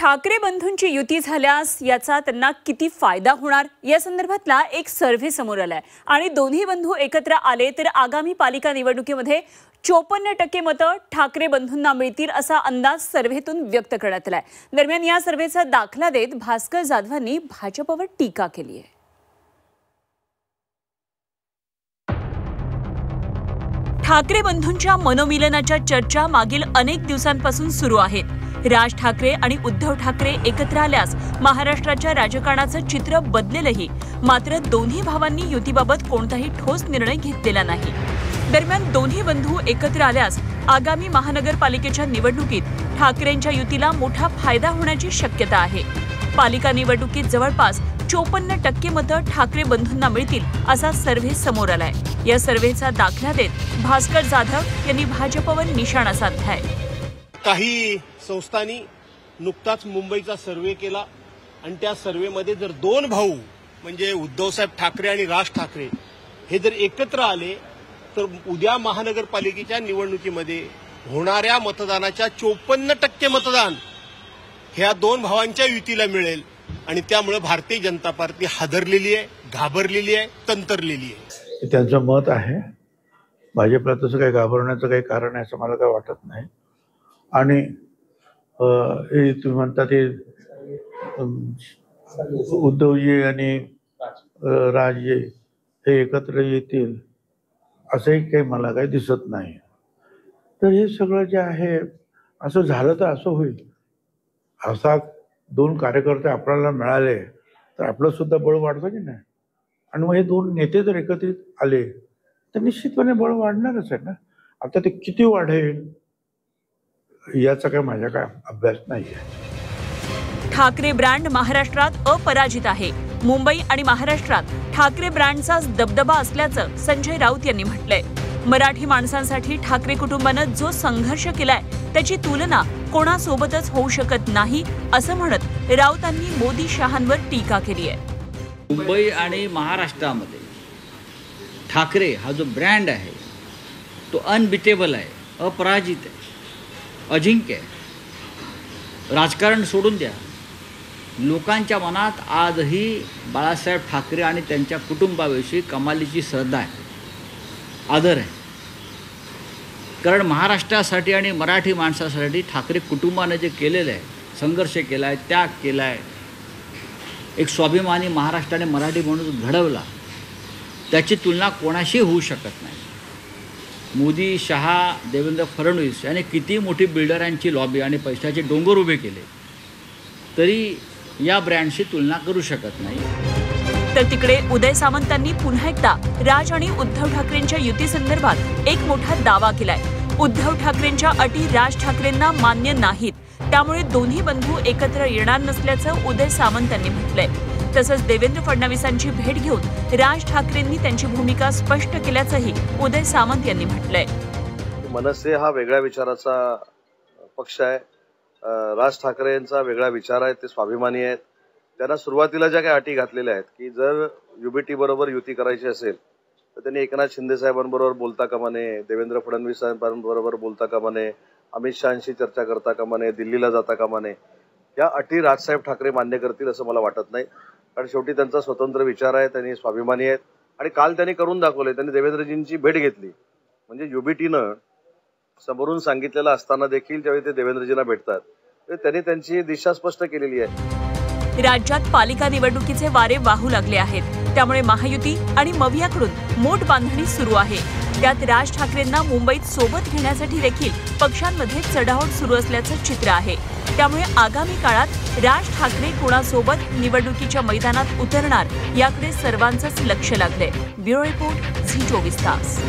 ठाकरे बंधूंची युती झाल्यास याचा त्यांना किती फायदा होणार या संदर्भातला एक सर्व्हे समोर आलाय आणि दोन्ही बंधू एकत्र आले तर आगामी पालिका निवडणुकीमध्ये 54% मतं ठाकरे बंधूंना मिळतील असा अंदाज सर्व्हेतून व्यक्त करण्यात आलाय। दरम्यान या सर्व्हेचा दाखला देत भास्कर जाधवांनी भाजपवर टीका केली आहे। ठाकरे बंधूंच्या मनोमिलनाच्या चर्चा मागील अनेक दिवसांपासून सुरू आहेत। राज ठाकरे आणि उद्धव ठाकरे एकत्र आल्यास महाराष्ट्राच्या राजकारणाचं चित्र बदलेलही, मात्र दोन्ही भावांनी युतीबाबत कोणताही ठोस निर्णय घेतलेला नाही। दरम्यान दोन्ही बंधू एकत्र आल्यास आगामी महानगरपालिकेच्या निवडणुकीत ठाकरेंच्या युतीला मोठा फायदा होण्याची शक्यता आहे। पालिका निवडणुकीत जवळपास 54% मतं ठाकरे बंधूंना मिळतील असा सर्व्हे समोर आलाय। या सर्व्हेचा दाखला देत भास्कर जाधव यांनी भाजपवर निशाणा साधलाय। काही संस्थांनी नुकताच मुंबईचा सर्व्हे केला आणि त्या सर्व्हेमध्ये जर दोन भाऊ म्हणजे उद्धवसाहेब ठाकरे आणि राज ठाकरे हे जर एकत्र आले तर उद्या महानगरपालिकेच्या निवडणुकीमध्ये होणाऱ्या मतदानाच्या 54% मतदान ह्या दोन भावांच्या युतीला मिळेल आणि त्यामुळे भारतीय जनता पार्टी हादरलेली आहे, घाबरलेली आहे, तंत्रलेली आहे। त्यांचं मत आहे। भाजपला तसं काही घाबरण्याचं काही कारण आहे असं मला काही वाटत नाही। आणि तुम्ही म्हणता ते उद्धवजी आणि राजजी हे एकत्र येतील असंही काही मला काही दिसत नाही। तर हे सगळं जे आहे असं झालं तर असं होईल। असा दोन कार्यकर्ते आपल्याला मिळाले तर आपलं सुद्धा बळ वाढतं की नाही। आणि मग हे दोन नेते जर एकत्रित आले तर निश्चितपणे बळ वाढणारच आहे ना। आता ते किती वाढेल याचा काय माझा काय अभ्यास नाही आहे। ठाकरे ब्रँड महाराष्ट्रात अपराजित आहे। मुंबई आणि महाराष्ट्रात ठाकरे ब्रँडचा दबदबा असल्याचं संजय राऊत यांनी म्हटलंय। मराठी माणसांसाठी ठाकरे कुटुंबानं जो संघर्ष केलाय त्याची तुलना कोणासोबतच होऊ शकत नाही असं म्हणत राऊतांनी मोदी शहांवर टीका केली आहे। मुंबई आणि महाराष्ट्रामध्ये ठाकरे हा जो ब्रँड आहे तो अनबिटेबल आहे, अपराजित आहे, अजिंक्य आहे। राजकारण सोडून द्या, लोकांच्या मनात आजही बाळासाहेब ठाकरे आणि त्यांच्या कुटुंबाविषयी कमालीची श्रद्धा आहे, आदर आहे। कारण महाराष्ट्रासाठी आणि मराठी माणसासाठी ठाकरे कुटुंबानं जे केलेलं आहे, संघर्ष केला आहे, त्याग केला आहे, एक स्वाभिमानी महाराष्ट्राने मराठी म्हणून घडवला, त्याची तुलना कोणाशी होऊ शकत नाही। मोदी, शहा, देवेंद्र फडणवीस यांनी किती मोठी बिल्डरांची लॉबी आणि पैशाचे डोंगर उभे केले तरी या ब्रँडशी तुलना करू शकत नाही। तर तिकडे उदय सामंतांनी पुन्हा एकदा राज आणि उद्धव ठाकरेंच्या युती संदर्भात एक मोठा दावा केलाय। उद्धव ठाकरेंच्या अटी राज ठाकरेंना मान्य नाहीत, त्यामुळे दोन्ही बंधू एकत्र येणार नसल्याचं उदय सामंतांनी म्हटलंय। तसंच देवेंद्र फडणवीसांची भेट घेऊन राज ठाकरेंनी त्यांची भूमिका स्पष्ट केल्याचंही उदय सामंत यांनी म्हटलंय। मनसे हा वेगळ्या विचाराचा पक्ष आहे, राज ठाकरे यांचा वेगळा विचार आहे, ते स्वाभिमानी आहेत। त्यांना सुरुवातीला ज्या काही अटी घातलेल्या आहेत की जर युबीटी बरोबर युती करायची असेल तर त्यांनी एकनाथ शिंदे साहेबांबरोबर बोलता कामा नये, देवेंद्र फडणवीस साहेबांबरोबर बोलता कामा नये, अमित शहांशी चर्चा करता कामा नये, दिल्लीला जाता कामा नये। या अटी राजसाहेब ठाकरे मान्य करतील असं मला वाटत नाही, कारण शेवटी त्यांचा स्वतंत्र विचार आहे, त्यांनी स्वाभिमानी आहेत। आणि काल त्यांनी करून दाखवले, त्यांनी देवेंद्रजींची भेट घेतली, म्हणजे युबीटीनं समोरून सांगितलेलं असताना देखील ज्यावेळी ते देवेंद्रजींना भेटतात त्यांनी त्यांची दिशा स्पष्ट केलेली आहे। राज्यात पालिका निवडणुकीचे वारे वाहू लागले आहेत, त्यामुळे महायुती आणि मवियाकडून मोठ बांधणी सुरू आहे। त्यात राज ठाकरेंना मुंबईत सोबत घेण्यासाठी देखील पक्षांमध्ये चढाओढ सुरू असल्याचं चित्र आहे। त्यामुळे आगामी काळात राज ठाकरे कोणासोबत निवडणुकीच्या मैदानात उतरणार याकडे सर्वांचंच लक्ष लागलंय। ब्युरो रिपोर्ट, झी 24 तास।